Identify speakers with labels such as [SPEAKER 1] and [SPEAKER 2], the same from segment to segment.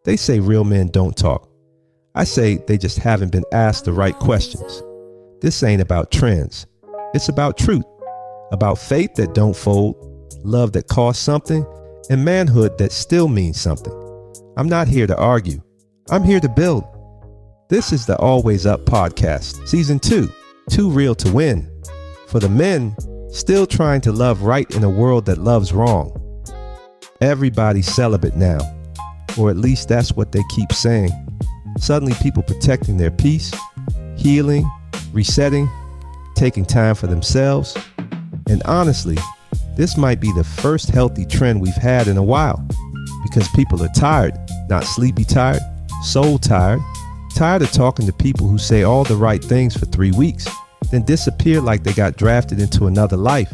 [SPEAKER 1] They say real men don't talk. I say they just haven't been asked the right questions. This ain't about trends. It's about truth, about faith that don't fold, love that costs something, and manhood that still means something. I'm not here to argue. I'm here to build. This is the Always Up Podcast, Season 2, Too Real to Win. For the men still trying to love right in a world that loves wrong. Everybody's celibate now, or at least that's what they keep saying. Suddenly people protecting their peace, healing, resetting, taking time for themselves. And honestly, this might be the first healthy trend we've had in a while, because people are tired, not sleepy tired, soul tired, tired of talking to people who say all the right things for 3 weeks, then disappear like they got drafted into another life.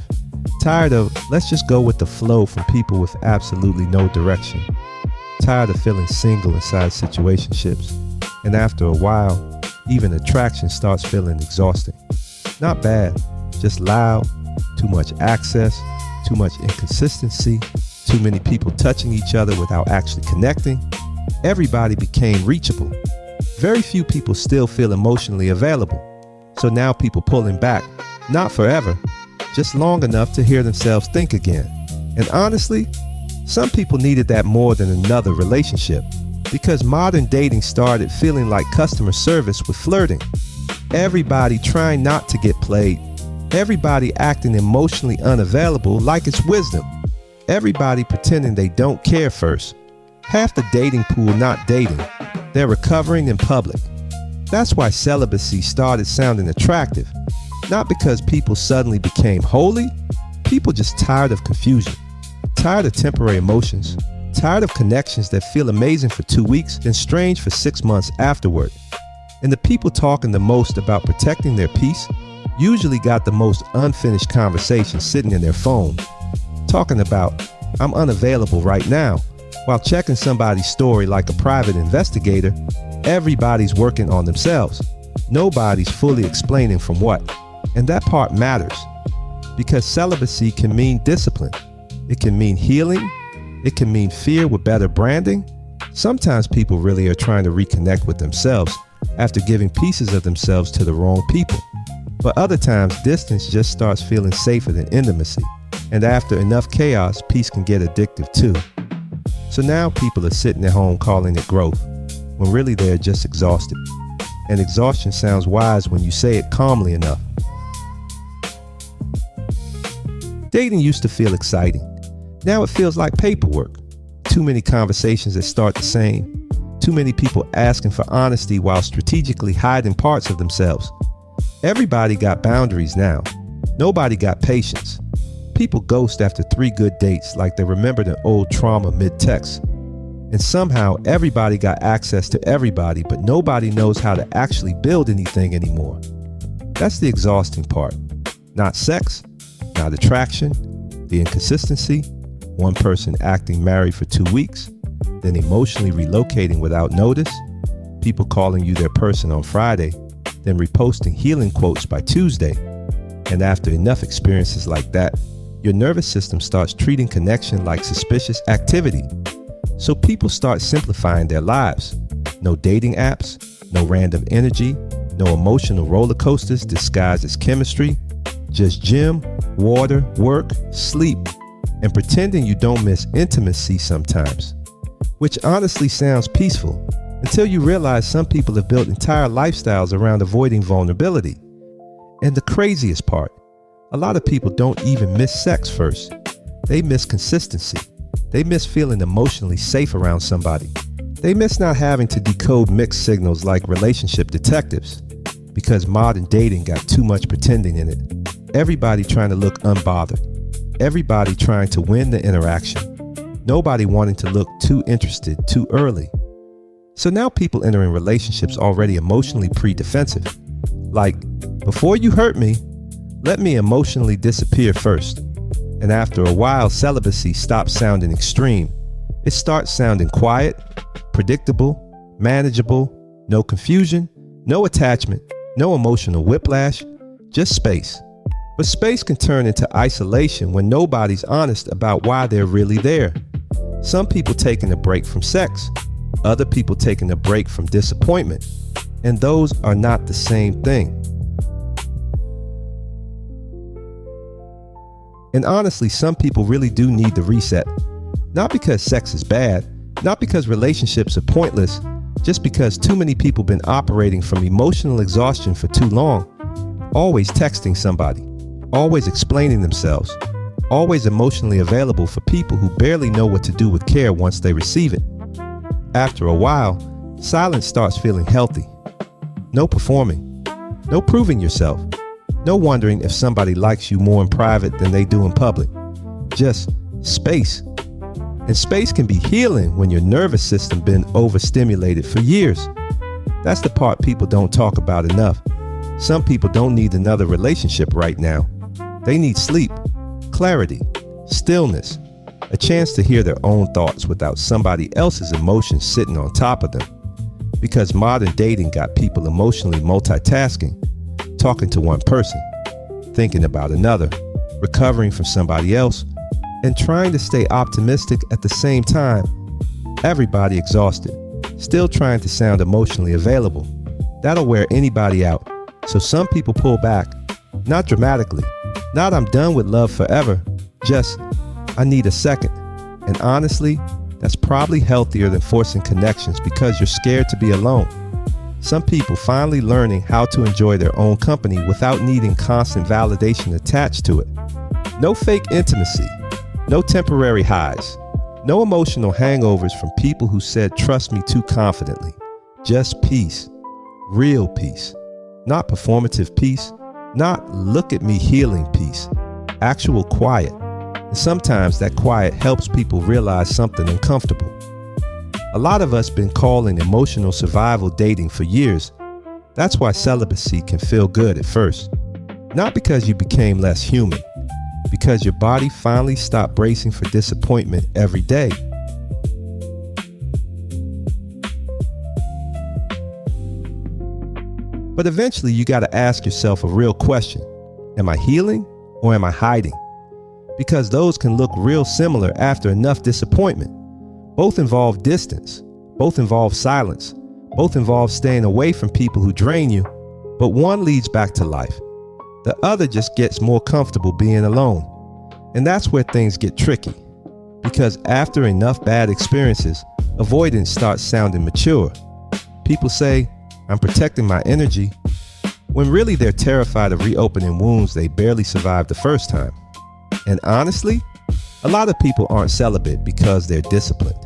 [SPEAKER 1] Tired of let's just go with the flow from people with absolutely no direction. Tired of feeling single inside situationships. And after a while, even attraction starts feeling exhausting. Not bad, just loud, too much access, too much inconsistency, too many people touching each other without actually connecting. Everybody became reachable. Very few people still feel emotionally available. So now people pulling back, not forever, just long enough to hear themselves think again. And honestly, some people needed that more than another relationship, because modern dating started feeling like customer service with flirting. Everybody trying not to get played. Everybody acting emotionally unavailable like it's wisdom. Everybody pretending they don't care first. Half the dating pool not dating. They're recovering in public. That's why celibacy started sounding attractive. Not because people suddenly became holy. People just tired of confusion. Tired of temporary emotions. Tired of connections that feel amazing for 2 weeks, then strange for 6 months afterward. And the people talking the most about protecting their peace usually got the most unfinished conversations sitting in their phone. Talking about, I'm unavailable right now, while checking somebody's story like a private investigator. Everybody's working on themselves. Nobody's fully explaining from what. And that part matters, because celibacy can mean discipline. It can mean healing. It can mean fear with better branding. Sometimes people really are trying to reconnect with themselves after giving pieces of themselves to the wrong people. But other times, distance just starts feeling safer than intimacy. And after enough chaos, peace can get addictive too. So now people are sitting at home calling it growth, when really they're just exhausted. And exhaustion sounds wise when you say it calmly enough. Dating used to feel exciting. Now it feels like paperwork. Too many conversations that start the same. Too many people asking for honesty while strategically hiding parts of themselves. Everybody got boundaries now. Nobody got patience. People ghost after 3 good dates like they remembered an old trauma mid-text. And somehow everybody got access to everybody, but nobody knows how to actually build anything anymore. That's the exhausting part. Not sex, not attraction, the inconsistency, one person acting married for 2 weeks, then emotionally relocating without notice, people calling you their person on Friday, then reposting healing quotes by Tuesday. And after enough experiences like that, your nervous system starts treating connection like suspicious activity. So people start simplifying their lives. No dating apps, no random energy, no emotional roller coasters disguised as chemistry, just gym, water, work, sleep, and pretending you don't miss intimacy sometimes. Which honestly sounds peaceful, until you realize some people have built entire lifestyles around avoiding vulnerability. And the craziest part, a lot of people don't even miss sex first. They miss consistency. They miss feeling emotionally safe around somebody. They miss not having to decode mixed signals like relationship detectives, because modern dating got too much pretending in it. Everybody trying to look unbothered. Everybody trying to win the interaction. Nobody wanting to look too interested too early. So now people entering relationships already emotionally pre-defensive. Like, before you hurt me, let me emotionally disappear first. And after a while, celibacy stops sounding extreme. It starts sounding quiet, predictable, manageable, no confusion, no attachment, no emotional whiplash, just space. But space can turn into isolation when nobody's honest about why they're really there. Some people taking a break from sex. other people taking a break from disappointment, and those are not the same thing. And honestly, some people really do need the reset. Not because sex is bad, not because relationships are pointless, just because too many people been operating from emotional exhaustion for too long. Always texting somebody, always explaining themselves, always emotionally available for people who barely know what to do with care once they receive it. After a while, silence starts feeling healthy. No performing, no proving yourself, no wondering if somebody likes you more in private than they do in public. Just space. And space can be healing when your nervous system been overstimulated for years. That's the part people don't talk about enough. Some people don't need another relationship right now. They need sleep, clarity, stillness, a chance to hear their own thoughts without somebody else's emotions sitting on top of them. Because modern dating got people emotionally multitasking, talking to one person, thinking about another, recovering from somebody else, and trying to stay optimistic at the same time. Everybody exhausted, still trying to sound emotionally available. That'll wear anybody out. So some people pull back, not dramatically, not I'm done with love forever, just I need a second. And honestly, that's probably healthier than forcing connections because you're scared to be alone. Some people finally learning how to enjoy their own company without needing constant validation attached to it. No fake intimacy, no temporary highs, no emotional hangovers from people who said trust me too confidently. Just peace, real peace, not performative peace, not look at me healing peace, actual quiet. And sometimes that quiet helps people realize something uncomfortable. A lot of us been calling emotional survival dating for years. That's why celibacy can feel good at first. Not because you became less human, because your body finally stopped bracing for disappointment every day. But eventually you got to ask yourself a real question. Am I healing or am I hiding? Because those can look real similar after enough disappointment. Both involve distance, both involve silence, both involve staying away from people who drain you, but one leads back to life. The other just gets more comfortable being alone. And that's where things get tricky. Because after enough bad experiences, avoidance starts sounding mature. People say, I'm protecting my energy, when really they're terrified of reopening wounds they barely survived the first time. And honestly, a lot of people aren't celibate because they're disciplined.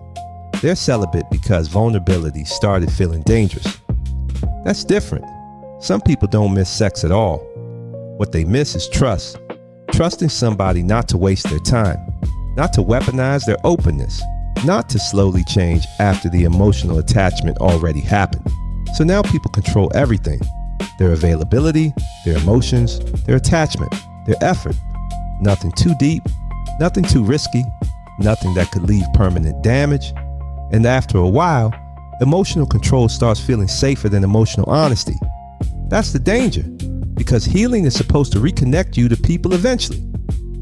[SPEAKER 1] They're celibate because vulnerability started feeling dangerous. That's different. Some people don't miss sex at all. What they miss is trust. Trusting somebody not to waste their time, not to weaponize their openness, not to slowly change after the emotional attachment already happened. So now people control everything. Their availability, their emotions, their attachment, their effort. Nothing too deep, nothing too risky, nothing that could leave permanent damage. And after a while, emotional control starts feeling safer than emotional honesty. That's the danger, because healing is supposed to reconnect you to people eventually,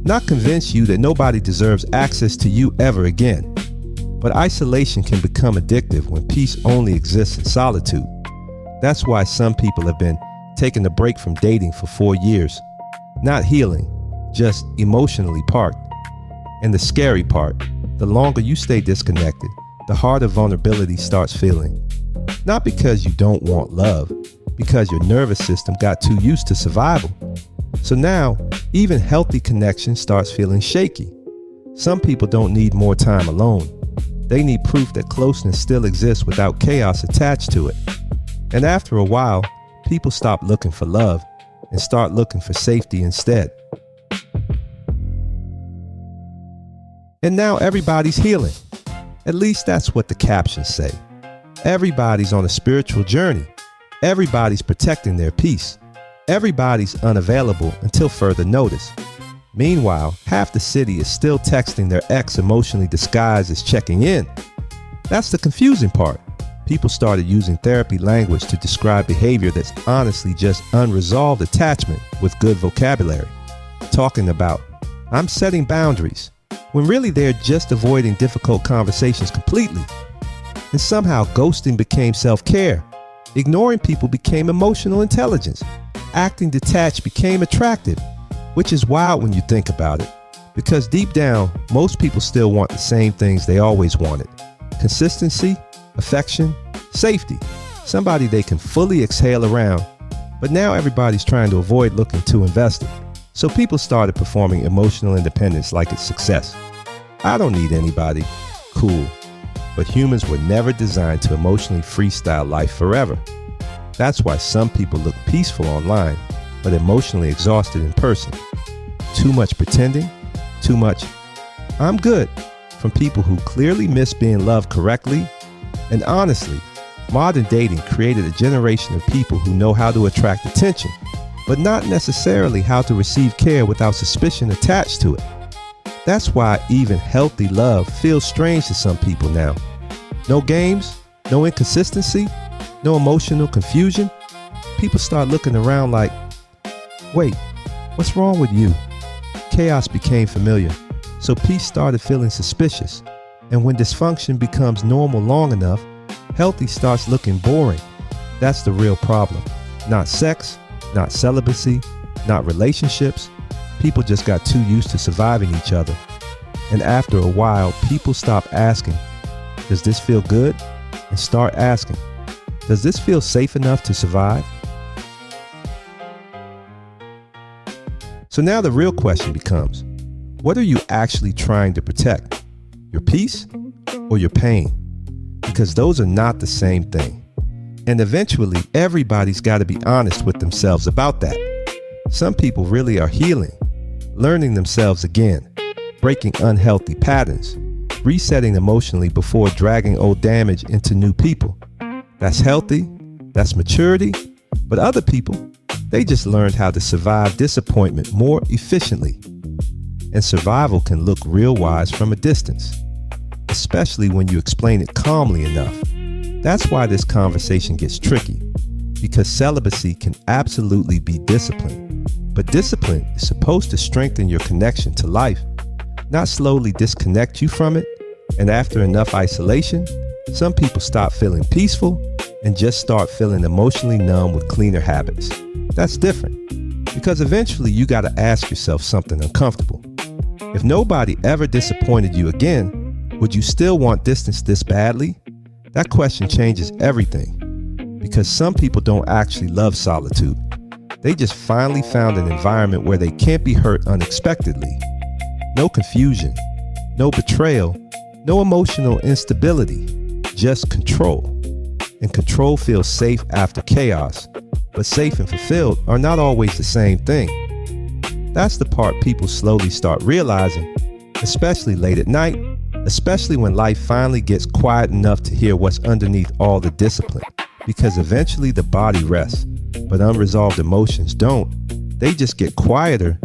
[SPEAKER 1] not convince you that nobody deserves access to you ever again. But isolation can become addictive when peace only exists in solitude. That's why some people have been taking a break from dating for 4 years, not healing, just emotionally parked. And the scary part, the longer you stay disconnected, the harder vulnerability starts feeling. Not because you don't want love, because your nervous system got too used to survival. So now, even healthy connection starts feeling shaky. Some people don't need more time alone. They need proof that closeness still exists without chaos attached to it. And after a while, people stop looking for love and start looking for safety instead. And now everybody's healing. At least that's what the captions say. Everybody's on a spiritual journey. Everybody's protecting their peace. Everybody's unavailable until further notice. Meanwhile, half the city is still texting their ex emotionally disguised as checking in. That's the confusing part. People started using therapy language to describe behavior that's honestly just unresolved attachment with good vocabulary. Talking about, I'm setting boundaries, when really they're just avoiding difficult conversations completely. And somehow ghosting became self-care. Ignoring people became emotional intelligence. Acting detached became attractive, which is wild when you think about it. Because deep down, most people still want the same things they always wanted. Consistency, affection, safety, somebody they can fully exhale around. But now everybody's trying to avoid looking too invested. So people started performing emotional independence like it's success. I don't need anybody. Cool. But humans were never designed to emotionally freestyle life forever. That's why some people look peaceful online, but emotionally exhausted in person. Too much pretending, too much "I'm good" from people who clearly miss being loved correctly. And honestly, modern dating created a generation of people who know how to attract attention, but not necessarily how to receive care without suspicion attached to it. That's why even healthy love feels strange to some people now. No games, no inconsistency, no emotional confusion. People start looking around like, wait, what's wrong with you? Chaos became familiar, so peace started feeling suspicious. And when dysfunction becomes normal long enough, healthy starts looking boring. That's the real problem. Not sex, not celibacy, not relationships. People just got too used to surviving each other. And after a while, people stop asking, does this feel good? And start asking, does this feel safe enough to survive? So now the real question becomes, what are you actually trying to protect? Your peace or your pain? Because those are not the same thing. And eventually, everybody's got to be honest with themselves about that. Some people really are healing, learning themselves again, breaking unhealthy patterns, resetting emotionally before dragging old damage into new people. That's healthy, that's maturity. But other people, they just learned how to survive disappointment more efficiently. And survival can look real wise from a distance, especially when you explain it calmly enough. That's why this conversation gets tricky, because celibacy can absolutely be discipline. But discipline is supposed to strengthen your connection to life, not slowly disconnect you from it. And after enough isolation, some people stop feeling peaceful and just start feeling emotionally numb with cleaner habits. That's different, because eventually you got to ask yourself something uncomfortable. If nobody ever disappointed you again, would you still want distance this badly? That question changes everything, because some people don't actually love solitude. They just finally found an environment where they can't be hurt unexpectedly. No confusion, no betrayal, no emotional instability, just control. And control feels safe after chaos, but safe and fulfilled are not always the same thing. That's the part people slowly start realizing, especially late at night, especially when life finally gets quiet enough to hear what's underneath all the discipline. Because eventually the body rests, but unresolved emotions don't. They just get quieter,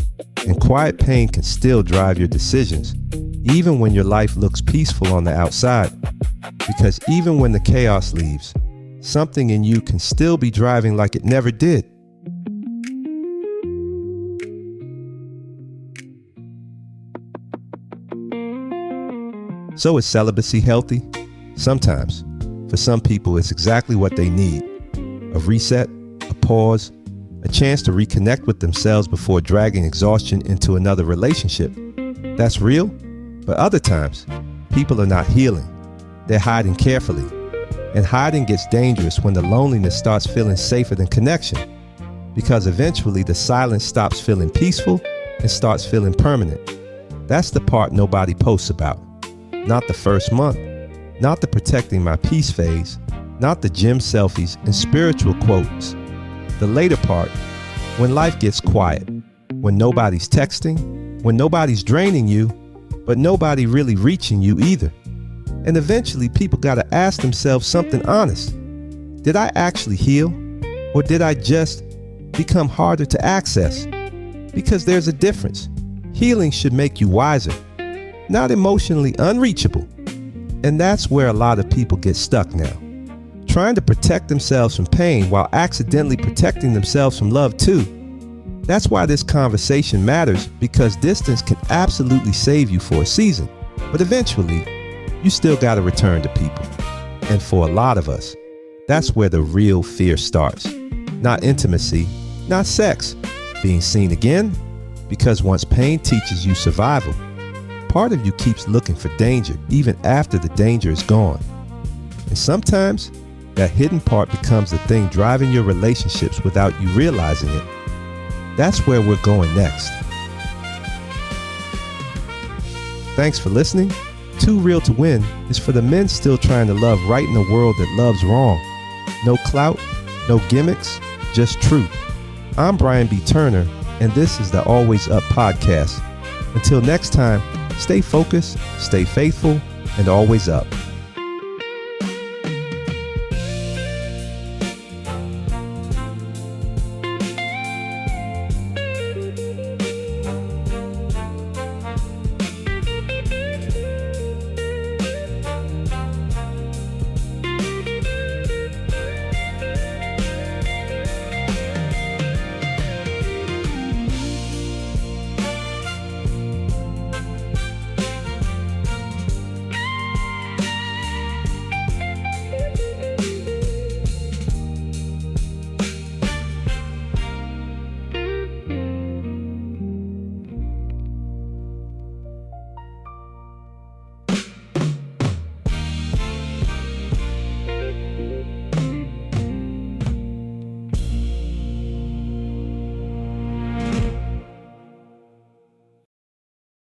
[SPEAKER 1] and quiet pain can still drive your decisions, even when your life looks peaceful on the outside. Because even when the chaos leaves, something in you can still be driving like it never did. So is celibacy healthy? Sometimes. For some people, it's exactly what they need. A reset, a pause, a chance to reconnect with themselves before dragging exhaustion into another relationship. That's real. But other times, people are not healing. They're hiding carefully. And hiding gets dangerous when the loneliness starts feeling safer than connection. Because eventually the silence stops feeling peaceful and starts feeling permanent. That's the part nobody posts about. Not the first month, not the protecting my peace phase, not the gym selfies and spiritual quotes. The later part, when life gets quiet, when nobody's texting, when nobody's draining you, but nobody really reaching you either. And eventually people gotta ask themselves something honest. Did I actually heal? Or did I just become harder to access? Because there's a difference. Healing should make you wiser, not emotionally unreachable. And that's where a lot of people get stuck now. Trying to protect themselves from pain while accidentally protecting themselves from love too. That's why this conversation matters, because distance can absolutely save you for a season. But eventually, you still gotta return to people. And for a lot of us, that's where the real fear starts. Not intimacy, not sex, being seen again, because once pain teaches you survival, part of you keeps looking for danger even after the danger is gone. And sometimes that hidden part becomes the thing driving your relationships without you realizing it. That's where we're going next. Thanks for listening. Too Real to Win is for the men still trying to love right in a world that loves wrong. No clout, no gimmicks, just truth. I'm Brian B. Turner, and this is the Always Up podcast. Until next time, stay focused, stay faithful, and always up.